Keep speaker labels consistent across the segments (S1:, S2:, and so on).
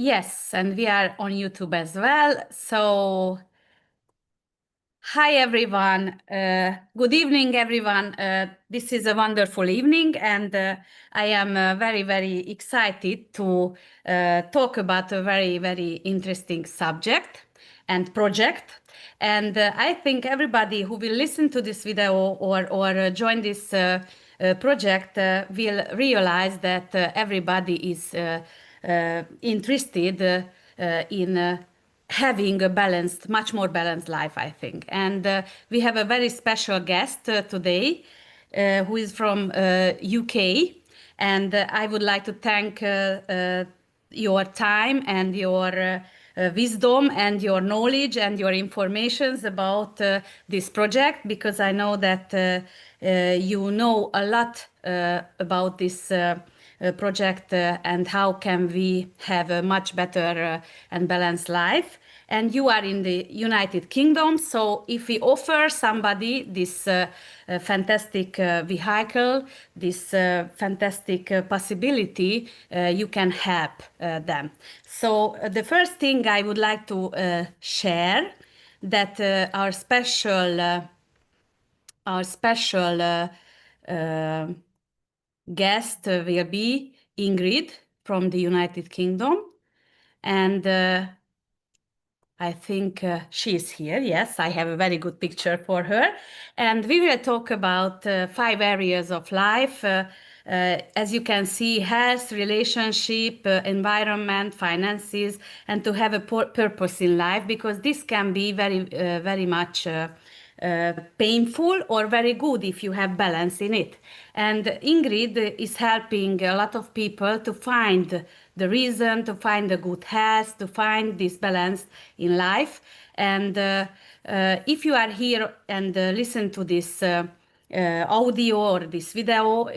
S1: Yes, and we are on YouTube as well. So, hi everyone. Good evening, everyone. This is a wonderful evening, and I am very, very excited to talk about a very, very interesting subject and project. And I think everybody who will listen to this video or join this project will realize that everybody is interested in having a balanced, much more balanced life, I think. And we have a very special guest today who is from UK. And I would like to thank your time and your wisdom and your knowledge and your informations about this project, because I know that you know a lot about this project and how can we have a much better and balanced life. And you are in the United Kingdom, so if we offer somebody this fantastic vehicle, this fantastic possibility, you can help them. So the first thing I would like to share that our special uh, guest will be Ingrid from the United Kingdom. And I think she is here. Yes, I have a very good picture for her. And we will talk about 5 areas of life. As you can see, health, relationship, environment, finances, and to have a purpose in life, because this can be very much painful or very good if you have balance in it. And Ingrid is helping a lot of people to find the reason, to find the good health, to find this balance in life. And if you are here and listen to this audio or this video,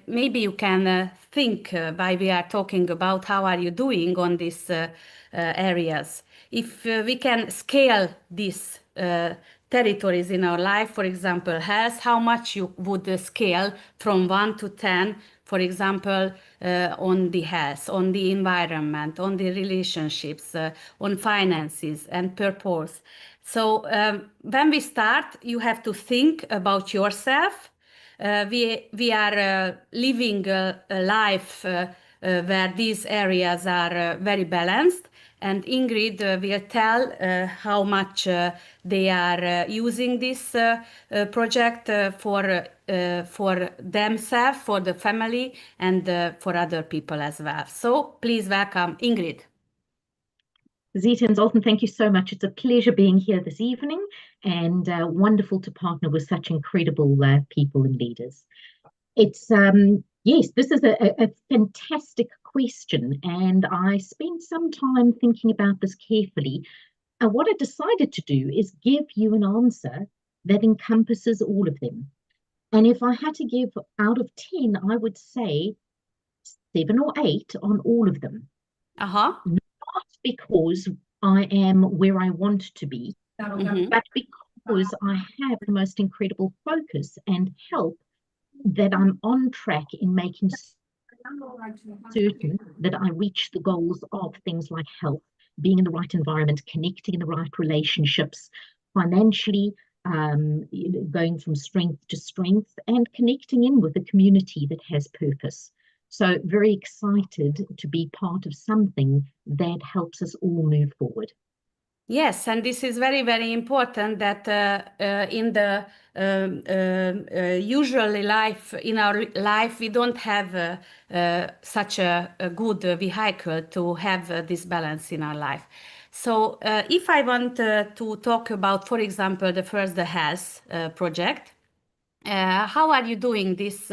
S1: maybe you can think while we are talking about how are you doing on these areas. If we can scale these territories in our life, for example, health, how much you would scale from 1 to 10, for example, on the health, on the environment, on the relationships, on finances and purpose. So when we start, you have to think about yourself. We are living a life where these areas are very balanced, and Ingrid will tell how much they are using this project for themselves, for the family, and for other people as well. So please welcome Ingrid.
S2: Zita and Zoltan, thank you so much. It's a pleasure being here this evening, and wonderful to partner with such incredible people and leaders. It's yes, this is a fantastic question, and I spent some time thinking about this carefully. And what I decided to do is give you an answer that encompasses all of them. And if I had to give out of 10, I would say 7 or 8 on all of them.
S1: Uh-huh.
S2: Not because I am where I want to be, but because I have the most incredible focus and help that I'm on track in making certain that I reach the goals of things like health, being in the right environment, connecting in the right relationships, financially, going from strength to strength, and connecting in with a community that has purpose. So very excited to be part of something that helps us all move forward.
S1: Yes, and this is very, very important that in the usually life, in our life, we don't have such a good vehicle to have this balance in our life. So if I want to talk about, for example, the health project, how are you doing this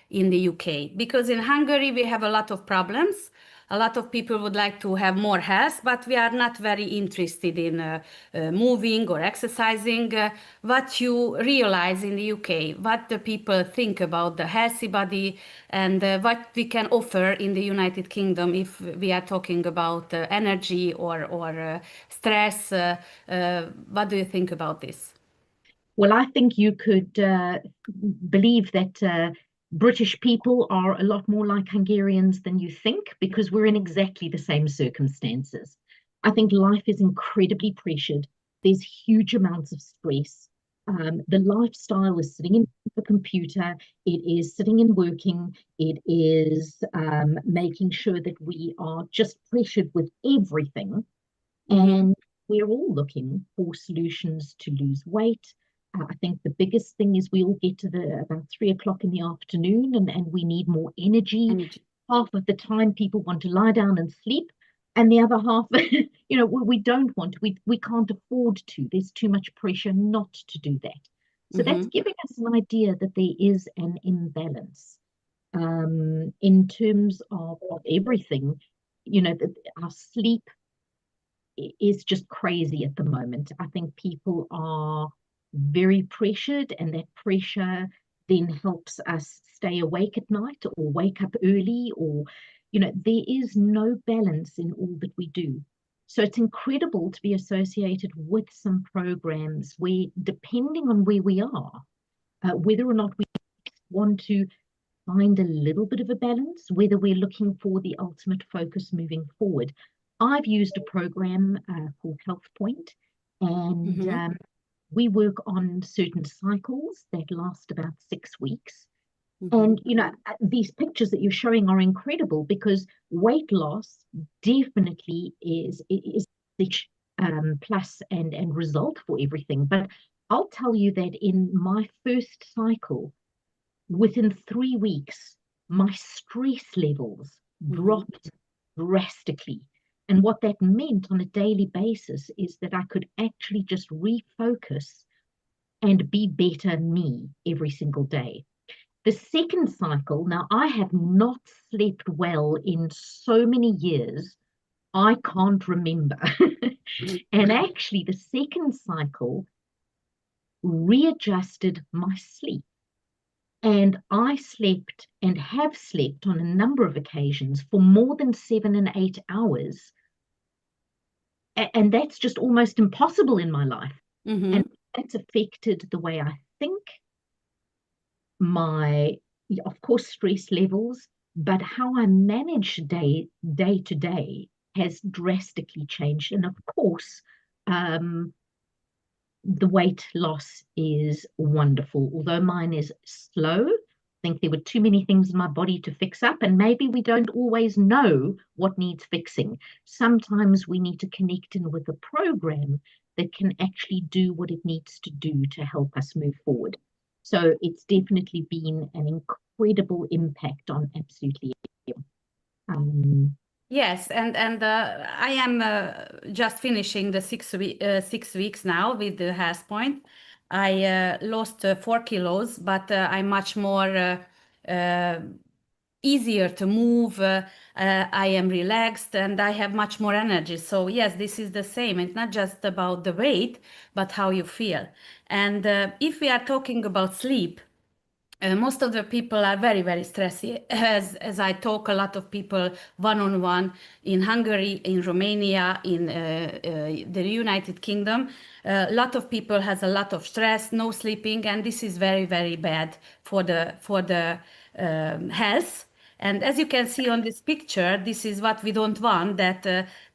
S1: in the UK? Because in Hungary we have a lot of problems. A lot of people would like to have more health, but we are not very interested in moving or exercising. What you realize in the UK, what the people think about the healthy body, and what we can offer in the United Kingdom if we are talking about energy or stress. What do you think about this?
S2: Well, I think you could believe that British people are a lot more like Hungarians than you think because we're in exactly the same circumstances. I think life is incredibly pressured. There's huge amounts of stress. The lifestyle is sitting in the computer, it is sitting and working, it is making sure that we are just pressured with everything.
S1: Mm-hmm.
S2: And we're all looking for solutions to lose weight. I think the biggest thing is we all get to the about 3 o'clock in the afternoon and we need more energy.
S1: And
S2: Half of the time people want to lie down and sleep, and the other half, we don't want to, we can't afford to. There's too much pressure not to do that. So that's
S1: mm-hmm.
S2: giving us an idea that there is an imbalance in terms of everything. Our sleep is just crazy at the moment. I think people are very pressured, and that pressure then helps us stay awake at night or wake up early, or, there is no balance in all that we do. So it's incredible to be associated with some programs where, depending on where we are, whether or not we want to find a little bit of a balance, whether we're looking for the ultimate focus moving forward. I've used a program called Health Point, and
S1: Mm-hmm.
S2: we work on certain cycles that last about 6 weeks.
S1: Mm-hmm.
S2: And these pictures that you're showing are incredible because weight loss definitely is the plus and result for everything. But I'll tell you that in my first cycle, within 3 weeks, my stress levels
S1: Mm-hmm.
S2: dropped drastically. And what that meant on a daily basis is that I could actually just refocus and be better me every single day. The second cycle, now I have not slept well in so many years, I can't remember. And actually, the second cycle readjusted my sleep. And I slept and have slept on a number of occasions for more than 7 and 8 hours. And that's just almost impossible in my life.
S1: Mm-hmm.
S2: And that's affected the way I think, my, of course, stress levels, but how I manage day to day has drastically changed. And of course, the weight loss is wonderful, although mine is slow. I think there were too many things in my body to fix up, and maybe we don't always know what needs fixing. Sometimes we need to connect in with a program that can actually do what it needs to do to help us move forward. So it's definitely been an incredible impact on absolutely everything.
S1: Yes, and I am just finishing the 6 weeks now with the Health Point. I lost 4 kilos, but I'm much more uh, easier to move. I am relaxed and I have much more energy. So yes, this is the same. It's not just about the weight, but how you feel. And if we are talking about sleep, most of the people are very, very stressy. As I talk, a lot of people one-on-one in Hungary, in Romania, in the United Kingdom. A lot of people has a lot of stress, no sleeping, and this is very, very bad for the health. And as you can see on this picture, this is what we don't want, that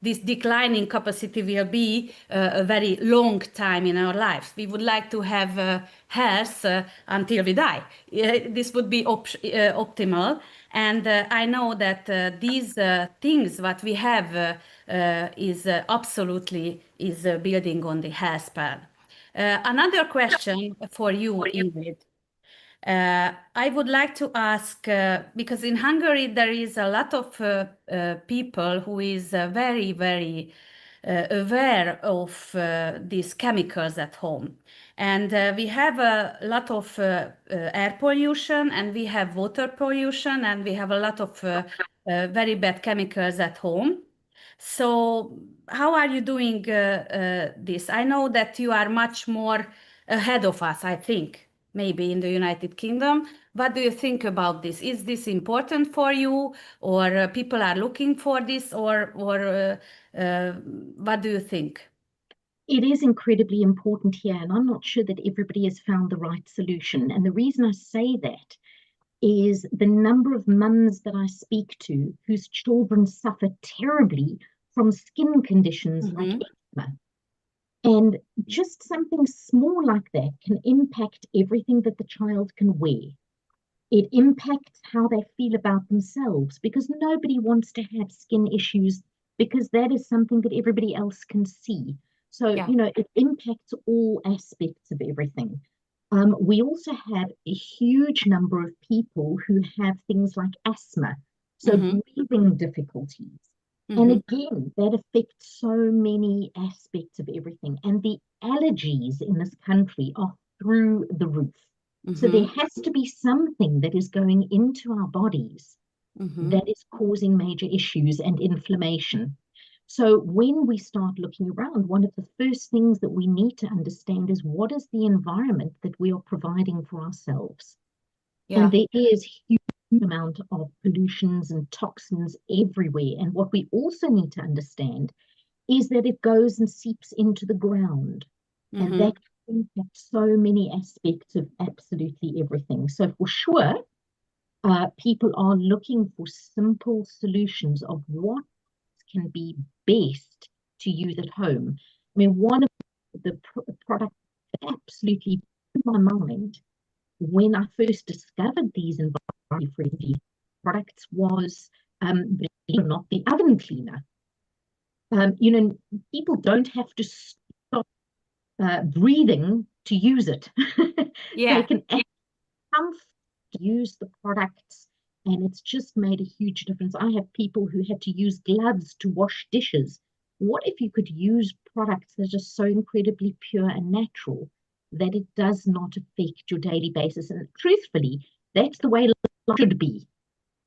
S1: this declining capacity will be a very long time in our lives. We would like to have health until we die. This would be optimal. And I know that these things what we have is absolutely is building on the health plan. Another question for you, Ingrid. I would like to ask, because in Hungary there is a lot of people who is very, very aware of these chemicals at home. And we have a lot of air pollution, and we have water pollution, and we have a lot of very bad chemicals at home. So, how are you doing this? I know that you are much more ahead of us, I think, maybe in the United Kingdom. What do you think about this? Is this important for you, or people are looking for this, or what do you think?
S2: It is incredibly important here, and I'm not sure that everybody has found the right solution. And the reason I say that is the number of mums that I speak to whose children suffer terribly from skin conditions like eczema. And just something small like that can impact everything that the child can wear. It impacts how they feel about themselves, because nobody wants to have skin issues, because that is something that everybody else can see. So,
S1: Yeah.
S2: it impacts all aspects of everything. We also have a huge number of people who have things like asthma, so breathing difficulties. And again, that affects so many aspects of everything. And the allergies in this country are through the roof. So there has to be something that is going into our bodies that is causing major issues and inflammation. So when we start looking around, one of the first things that we need to understand is, what is the environment that we are providing for ourselves?
S1: Yeah.
S2: And there is huge amount of pollutions and toxins everywhere. And what we also need to understand is that it goes and seeps into the ground. And that impacts so many aspects of absolutely everything. So for sure, people are looking for simple solutions of what can be best to use at home. I mean, one of the products that absolutely blew my mind when I first discovered these environmentally friendly products was, believe it or not, the oven cleaner. People don't have to stop breathing to use it. They can use the products, and it's just made a huge difference. I have people who had to use gloves to wash dishes. What if you could use products that are so incredibly pure and natural that it does not affect your daily basis? And truthfully, that's the way life should be.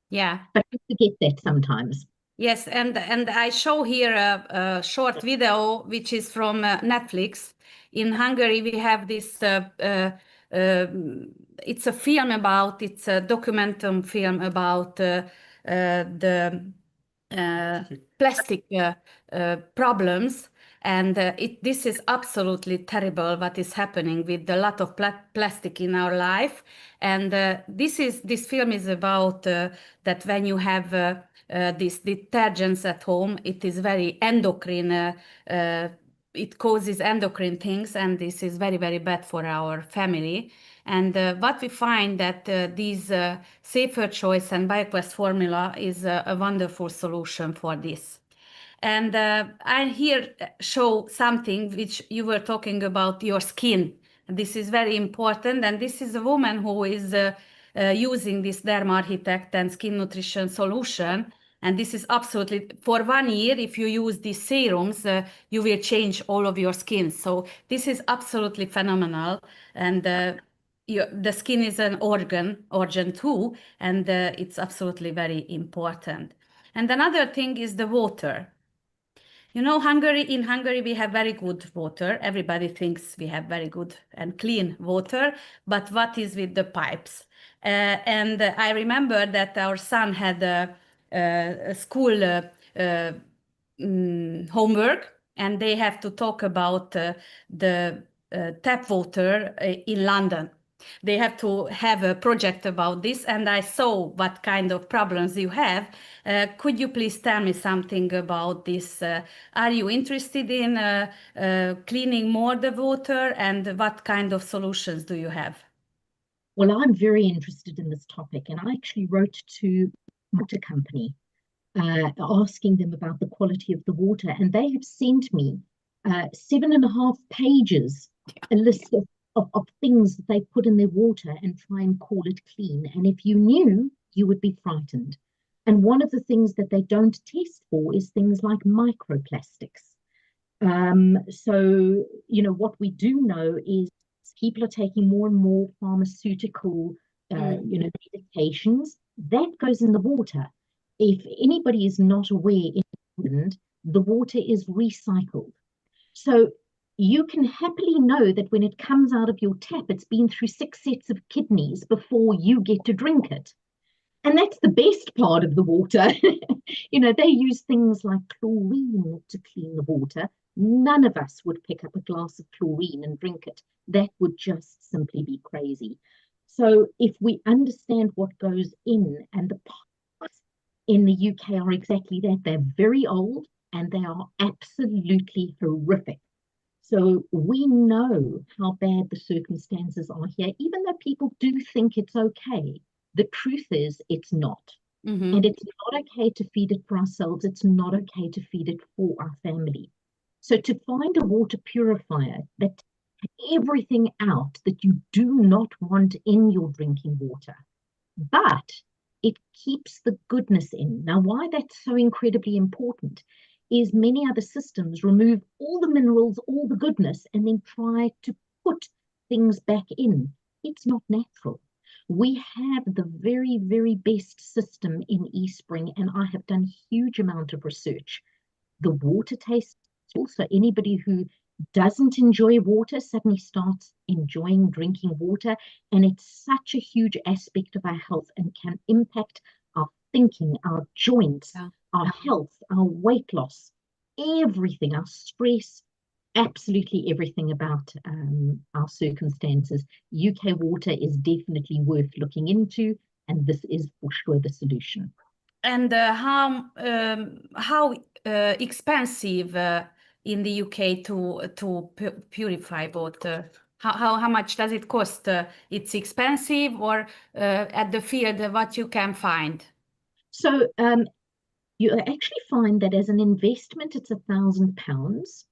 S1: Yeah.
S2: But we forget that sometimes.
S1: Yes, and I show here a short video which is from Netflix. In Hungary, we have this. It's a film about. It's a documentary film about the plastic problems, and this is absolutely terrible what is happening with a lot of plastic in our life. And this film is about that when you have these detergents at home, it is very endocrine. It causes endocrine things, and this is very, very bad for our family. And what we find that these safer choice and BioQuest formula is a wonderful solution for this. And I here show something which you were talking about, your skin. This is very important, and this is a woman who is using this Derma Architect and skin nutrition solution. And this is absolutely, for 1 year, if you use these serums, you will change all of your skin. So this is absolutely phenomenal. And the skin is an organ too, and it's absolutely very important. And another thing is the water. In Hungary, we have very good water. Everybody thinks we have very good and clean water, but what is with the pipes? And I remember that our son had a school homework, and they have to talk about the tap water in London. They have to have a project about this, and I saw what kind of problems you have. Could you please tell me something about this? Are you interested in cleaning more the water, and what kind of solutions do you have?
S2: Well, I'm very interested in this topic, and I actually wrote to water company asking them about the quality of the water, and they have sent me 7.5 pages, a list of things that they put in their water and try and call it clean. And if you knew, you would be frightened. And one of the things that they don't test for is things like microplastics. So, what we do know is people are taking more and more pharmaceutical, medications. That goes in the water. If anybody is not aware, in England, the water is recycled. So you can happily know that when it comes out of your tap, it's been through 6 sets of kidneys before you get to drink it. And that's the best part of the water. They use things like chlorine to clean the water. None of us would pick up a glass of chlorine and drink it. That would just simply be crazy. So if we understand what goes in, and the pipes in the UK are exactly that, they're very old and they are absolutely horrific. So we know how bad the circumstances are here, even though people do think it's okay. The truth is, it's not. And it's not okay to feed it for ourselves. It's not okay to feed it for our family. So to find a water purifier that takes everything out that you do not want in your drinking water, but it keeps the goodness in. Now, why that's so incredibly important is many other systems remove all the minerals, all the goodness, and then try to put things back in. It's not natural. We have the very, very best system in Eastspring, and I have done huge amount of research. The water tastes also, anybody who doesn't enjoy water suddenly starts enjoying drinking water, and it's such a huge aspect of our health and can impact our thinking, our joints, our health, our weight loss, everything, our stress, absolutely everything about our circumstances. UK water is definitely worth looking into, and this is for sure the solution.
S1: And how expensive in the UK to purify water? How much does it cost? It's expensive, or at the field what you can find?
S2: So you actually find that as an investment, it's £1,000.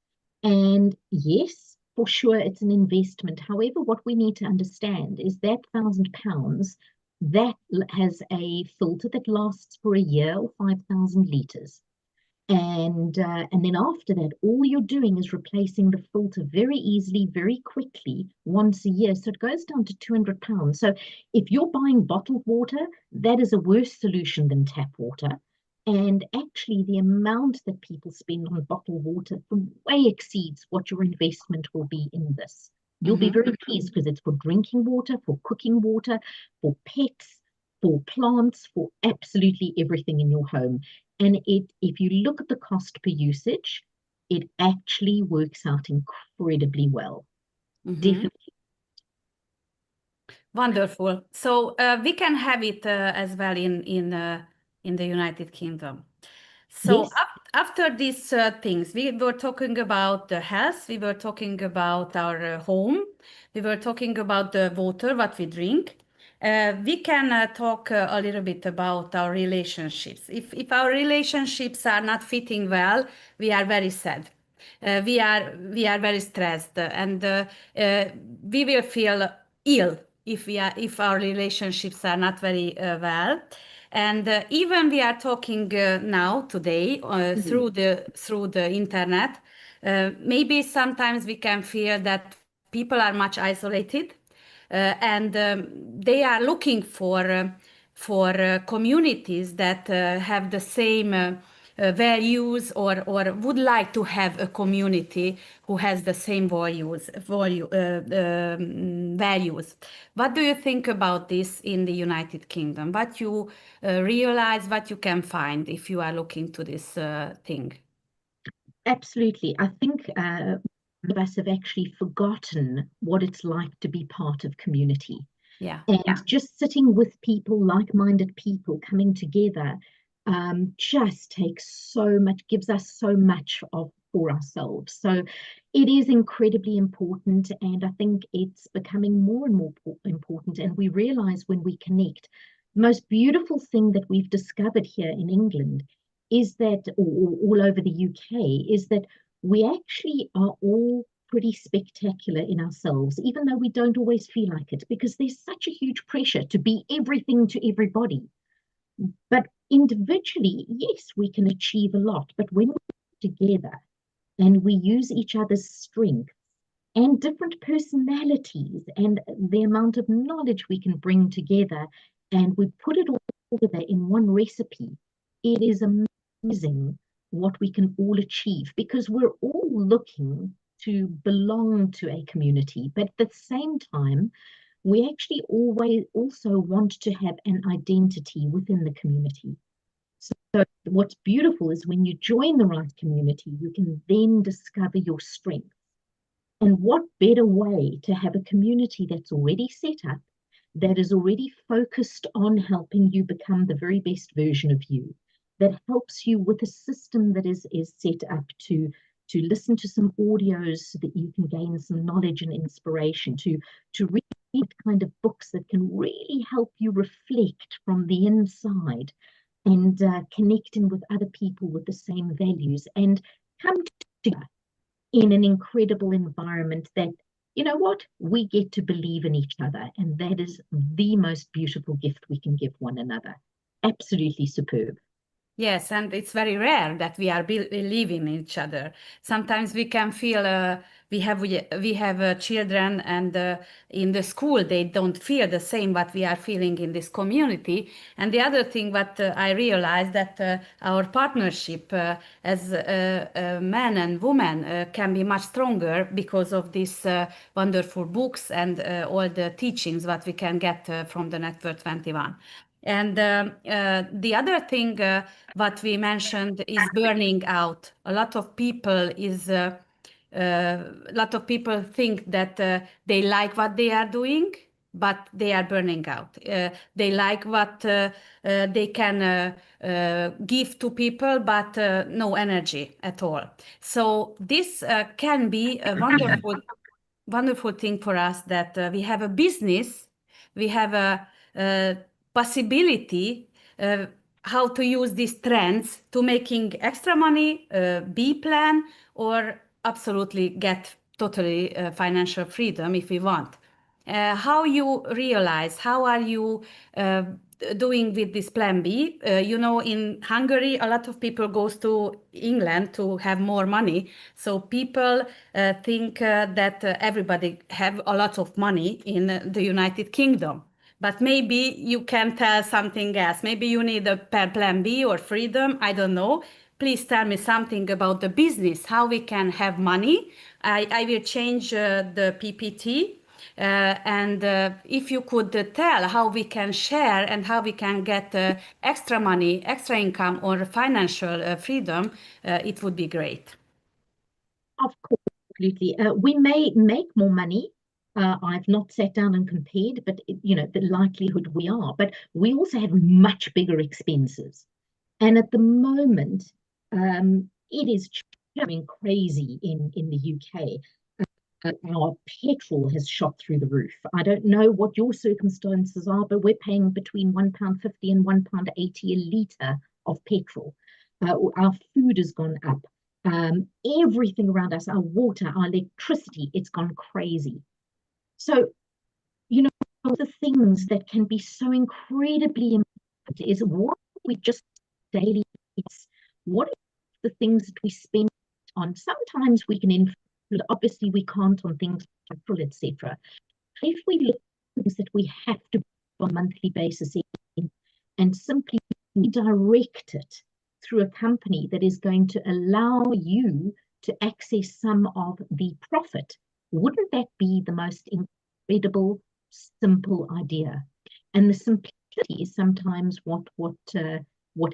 S2: And yes, for sure, it's an investment. However, what we need to understand is that £1,000 that has a filter that lasts for a year or 5,000 litres. And then after that, all you're doing is replacing the filter very easily, very quickly, once a year. So it goes down to £200. So if you're buying bottled water, that is a worse solution than tap water. And actually, the amount that people spend on bottled water way exceeds what your investment will be in this. You'll be very pleased because it's for drinking water, for cooking water, for pets, for plants, for absolutely everything in your home. And if you look at the cost per usage, it actually works out incredibly well. Definitely.
S1: Wonderful. So we can have it as well in the United Kingdom. So
S2: Yes.
S1: after these things, we were talking about the health, we were talking about our home, we were talking about the water, what we drink. We can talk a little bit about our relationships. If our relationships are not fitting well, we are very sad. We are very stressed, and we will feel ill if our relationships are not very well. And even we are talking now today through the internet. Maybe sometimes we can feel that people are much isolated, and they are looking for communities that have the same values, or would like to have a community who has the same values. What do you think about this in the United Kingdom? What you realize, what you can find if you are looking to this thing?
S2: Absolutely. I think of us have actually forgotten what it's like to be part of community.
S1: Yeah.
S2: And just sitting with people, like-minded people coming together, just takes so much, gives us so much for ourselves. So it is incredibly important, and I think it's becoming more and more important. And we realize when we connect, the most beautiful thing that we've discovered here in England is that, or all over the UK, is that we actually are all pretty spectacular in ourselves, even though we don't always feel like it, because there's such a huge pressure to be everything to everybody. But individually, yes, we can achieve a lot. But when we're together and we use each other's strengths and different personalities and the amount of knowledge we can bring together, and we put it all together in one recipe, it is amazing what we can all achieve, because we're all looking to belong to a community, but at the same time, we actually always also want to have an identity within the community. So what's beautiful is when you join the right community, you can then discover your strengths. And what better way to have a community that's already set up, that is already focused on helping you become the very best version of you, that helps you with a system that is set up to listen to some audios so that you can gain some knowledge and inspiration, to read kind of books that can really help you reflect from the inside and connecting with other people with the same values and come together in an incredible environment that, you know what, we get to believe in each other. And that is the most beautiful gift we can give one another. Absolutely superb.
S1: Yes, and it's very rare that we are believing in each other. Sometimes we can feel we have children, and in the school they don't feel the same what we are feeling in this community. And the other thing what I realized that our partnership as man and woman can be much stronger because of these wonderful books and all the teachings what we can get from the Network 21. And the other thing what we mentioned is burning out. A lot of people think that they like what they are doing, but they are burning out. They like what they can give to people, but no energy at all. So this can be a wonderful thing for us that we have a business, we have a possibility how to use these trends to making extra money, B plan, or absolutely get totally financial freedom if we want. How you realize, how are you doing with this plan B? In Hungary, a lot of people goes to England to have more money. So people think that everybody have a lot of money in the United Kingdom. But maybe you can tell something else. Maybe you need a plan B or freedom. I don't know. Please tell me something about the business, how we can have money. I will change the PPT. And if you could tell how we can share and how we can get extra money, extra income, or financial freedom, it would be great.
S2: Of course, absolutely. We may make more money. I've not sat down and compared, but the likelihood we are. But we also have much bigger expenses. And at the moment, it is going crazy in the UK. Our petrol has shot through the roof. I don't know what your circumstances are, but we're paying between £1.50 and £1.80 a litre of petrol. Our food has gone up. Everything around us, our water, our electricity, it's gone crazy. So, the things that can be so incredibly important is what we just daily eats. What are the things that we spend on? Sometimes we can influence, obviously we can't on things like petrol, etc. If we look at things that we have to on a monthly basis and simply redirect it through a company that is going to allow you to access some of the profit, wouldn't that be the most incredible, simple idea? And the simplicity is sometimes what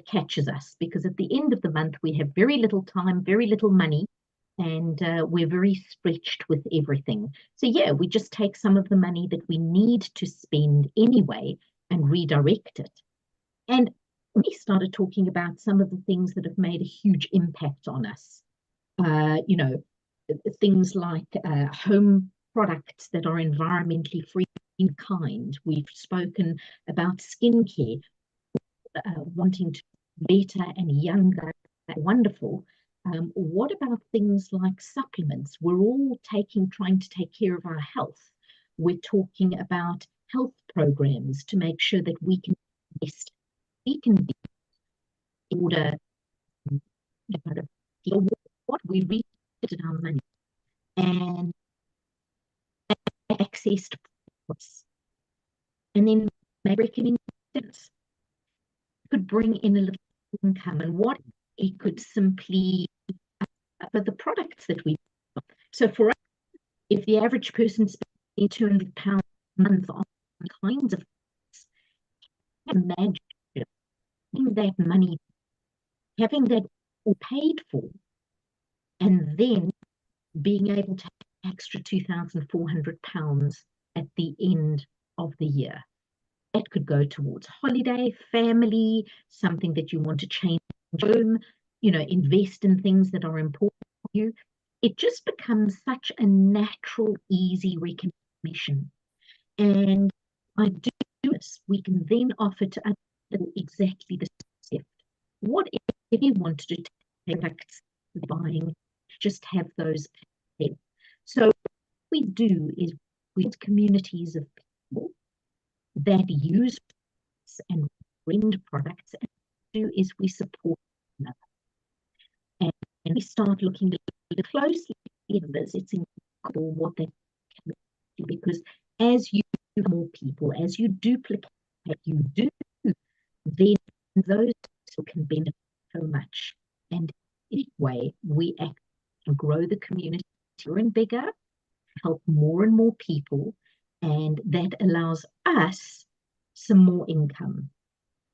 S2: catches us, because at the end of the month we have very little time, very little money, and we're very stretched with everything. So yeah, we just take some of the money that we need to spend anyway and redirect it. And we started talking about some of the things that have made a huge impact on us. Things like home products that are environmentally free and kind. We've spoken about skincare, wanting to be better and younger, wonderful. What about things like supplements? We're all trying to take care of our health. We're talking about health programs to make sure that we can invest, we can be in order what we read our money and accessed products, and then make recommendations. Could bring in a little income, and what it could simply for the products that we. So for us, if the average person spends £200 a month on kinds of things, imagine that money, having that all paid for, and then being able to have extra £2,400 at the end of the year. that could go towards holiday, family, something that you want to change home, invest in things that are important for you. It just becomes such a natural, easy recognition. And by doing this, we can then offer to other people exactly the same. What if you wanted to take products buying, just have those paid? So what we do is we build communities of people that use and rent products. And what we do is we support one another. And we start looking a little closely at this. It's incredible what they can do, because as you have more people, as you duplicate, you do, then those can benefit so much. And in a way, we act and grow the community bigger and bigger, help more and more people, and that allows us some more income.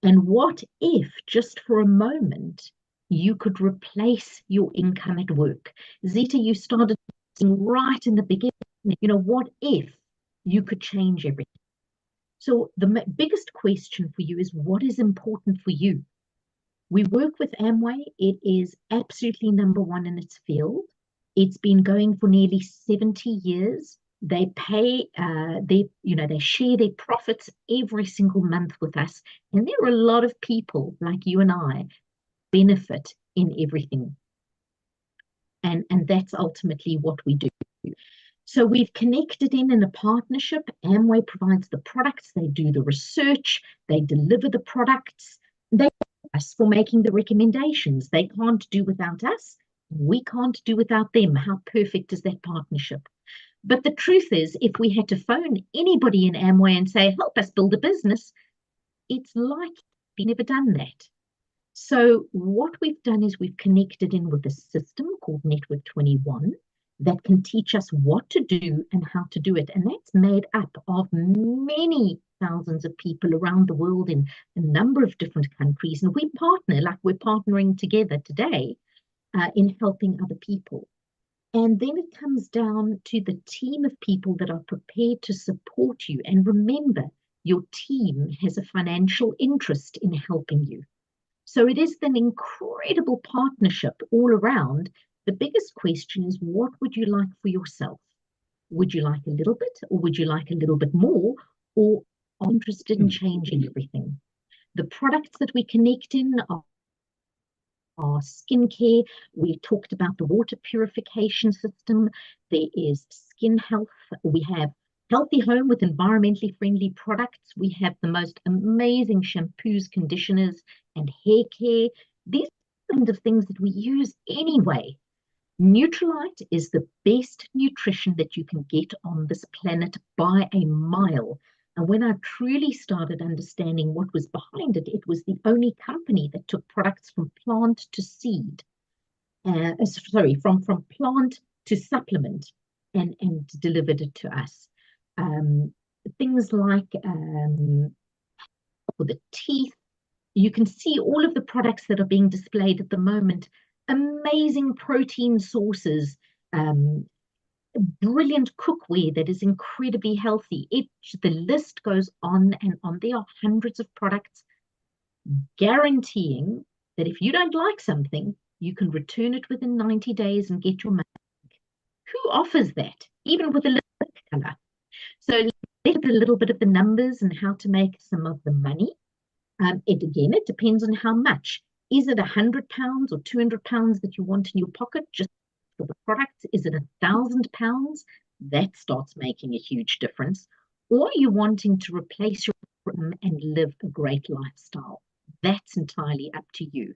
S2: And what if, just for a moment, you could replace your income at work? Zita, you started right in the beginning. What if you could change everything? So the biggest question for you is, what is important for you? We work with Amway. It is absolutely number one in its field. It's been going for nearly 70 years. They pay, they share their profits every single month with us. And there are a lot of people like you and I benefit in everything. And that's ultimately what we do. So we've connected in a partnership. Amway provides the products, they do the research, they deliver the products. They us for making the recommendations. They can't do without us. We can't do without them. How perfect is that partnership? But the truth is, if we had to phone anybody in Amway and say, help us build a business, it's like we've never done that. So what we've done is we've connected in with a system called Network 21 that can teach us what to do and how to do it. And that's made up of many thousands of people around the world in a number of different countries. And we partner, like we're partnering together today, in helping other people. And then it comes down to the team of people that are prepared to support you. And remember, your team has a financial interest in helping you. So it is an incredible partnership all around. The biggest question is, what would you like for yourself? Would you like a little bit, or would you like a little bit more, or are you interested in changing everything? The products that we connect in are skincare. We talked about the water purification system. There is skin health. We have Healthy Home with environmentally friendly products. We have the most amazing shampoos, conditioners, and hair care. These are the kind of things that we use anyway. Nutrilite is the best nutrition that you can get on this planet by a mile. And when I truly started understanding what was behind it, it was the only company that took products from plant to seed. From plant to supplement and delivered it to us. Things like for the teeth, you can see all of the products that are being displayed at the moment. Amazing protein sources, brilliant cookware that is incredibly healthy. The list goes on and on. There are hundreds of products guaranteeing that if you don't like something, you can return it within 90 days and get your money back. Who offers that, even with a lipstick color? So let's look at a little bit of the numbers and how to make some of the money. It depends on how much. Is it £100 or £200 that you want in your pocket just for the products? Is it £1,000? That starts making a huge difference. Or are you wanting to replace your income and live a great lifestyle? That's entirely up to you.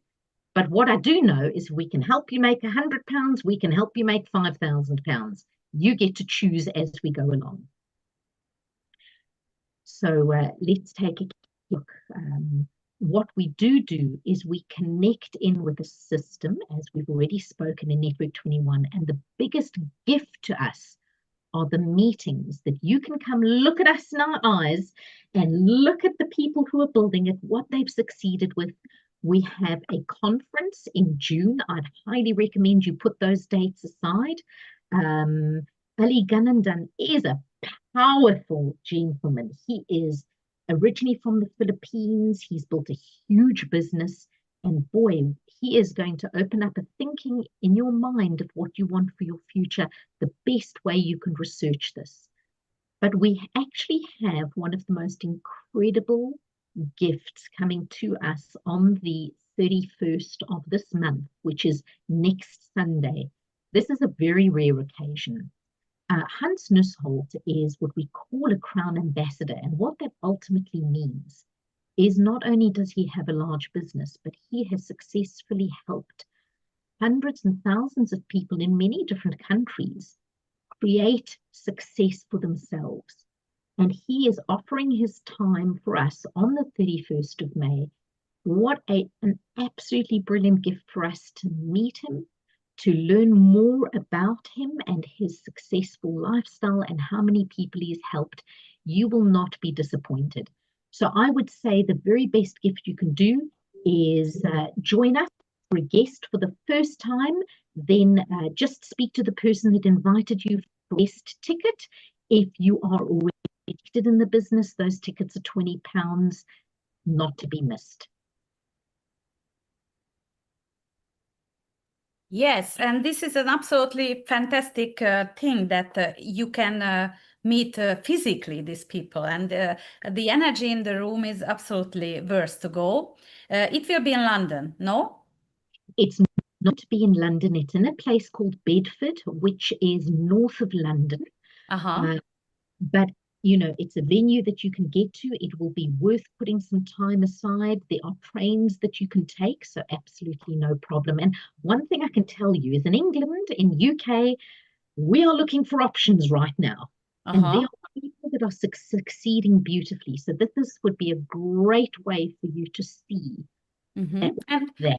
S2: But what I do know is we can help you make £100, we can help you make £5,000. You get to choose as we go along. So let's take a look. What we do is we connect in with a system, as we've already spoken in Network 21, and the biggest gift to us are the meetings that you can come look at us in our eyes and look at the people who are building it, what they've succeeded with. We have a conference in June. I'd highly recommend you put those dates aside. Ali Gunandan is a powerful gentleman. He is originally from the Philippines. He's built a huge business. And boy, he is going to open up a thinking in your mind of what you want for your future, the best way you can research this. But we actually have one of the most incredible gifts coming to us on the 31st of this month, which is next Sunday. This is a very rare occasion. Hans Nussholt is what we call a crown ambassador. And what that ultimately means is not only does he have a large business, but he has successfully helped hundreds and thousands of people in many different countries create success for themselves. And he is offering his time for us on the 31st of May. What an absolutely brilliant gift for us to meet him, to learn more about him and his successful lifestyle and how many people he's helped. You will not be disappointed. So I would say the very best gift you can do is join us for a guest for the first time. Then just speak to the person that invited you for the best ticket. If you are already interested in the business, those tickets are £20, not to be missed.
S1: Yes, and this is an absolutely fantastic thing that you can meet physically these people, and the energy in the room is absolutely worth to go. It will be in London, no?
S2: It's not to be in London. It's in a place called Bedford, which is north of London. But you know, it's a venue that you can get to. It will be worth putting some time aside. There are trains that you can take, so absolutely no problem. And one thing I can tell you is in England, in UK, we are looking for options right now. And there are people that are succeeding beautifully. So this would be a great way for you to see that.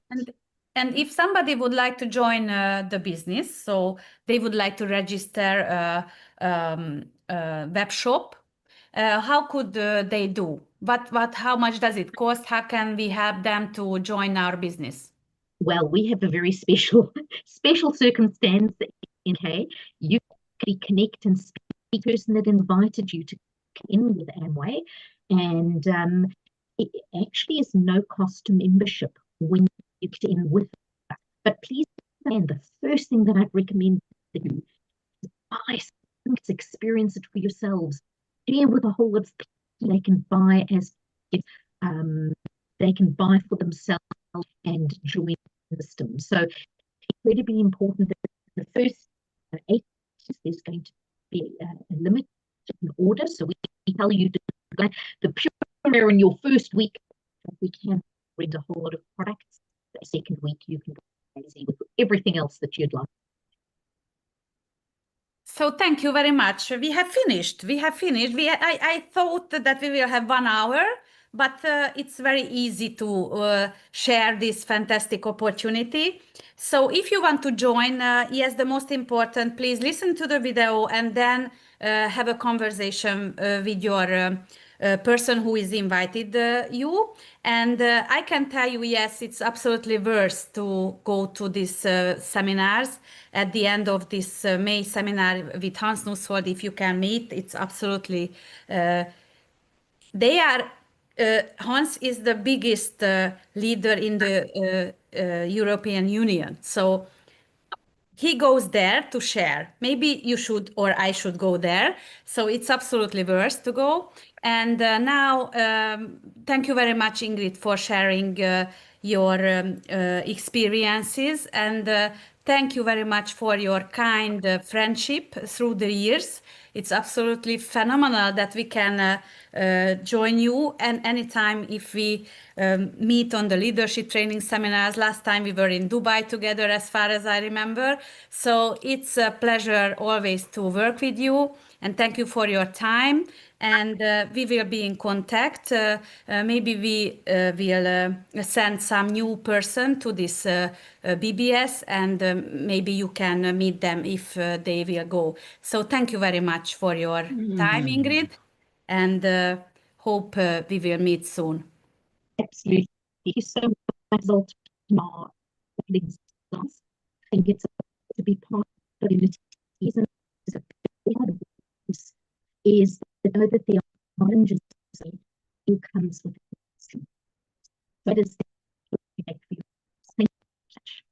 S1: And if somebody would like to join the business, so they would like to register a web shop, how could they do? How much does it cost? How can we help them to join our business?
S2: Well, we have a very special circumstance in UK. You can connect and speak to the person that invited you to come in with Amway, and it actually is no cost to membership when you get in with us. But please understand, the first thing that I'd recommend to do is buy something, experience it for yourselves. Share with a whole lot of people. They can buy as they can buy for themselves and join the system. So incredibly important that the first 8 days there's going to be a limit in order. So we tell you the pure in your first week, we can bring a whole lot of products. The second week you can go crazy with everything else that you'd like.
S1: So thank you very much. We have finished. I thought that we will have 1 hour, but it's very easy to share this fantastic opportunity. So if you want to join, yes, the most important, please listen to the video and then have a conversation with your person who is invited you. And I can tell you, yes, it's absolutely worth to go to these seminars. At the end of this May seminar with Hans Nussholt, if you can meet, it's absolutely, Hans is the biggest leader in the European Union. So he goes there to share. Maybe you should, or I should go there. So it's absolutely worth to go. And now, thank you very much, Ingrid, for sharing your experiences. And thank you very much for your kind friendship through the years. It's absolutely phenomenal that we can join you and anytime if we meet on the leadership training seminars. Last time we were in Dubai together, as far as I remember. So it's a pleasure always to work with you. And thank you for your time. And we will be in contact. Maybe we will send some new person to this BBS, and maybe you can meet them if they will go. So thank you very much for your time, Ingrid, and hope we will meet soon.
S2: Absolutely. Thank you so much. I think it's to be part of the community is to know that there are challenges all comes with it. So it is thank you so much.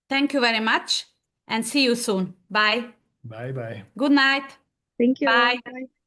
S1: Thank you very much and see you soon. Bye.
S3: Bye bye.
S1: Good night.
S4: Thank you.
S1: Bye.
S4: Bye.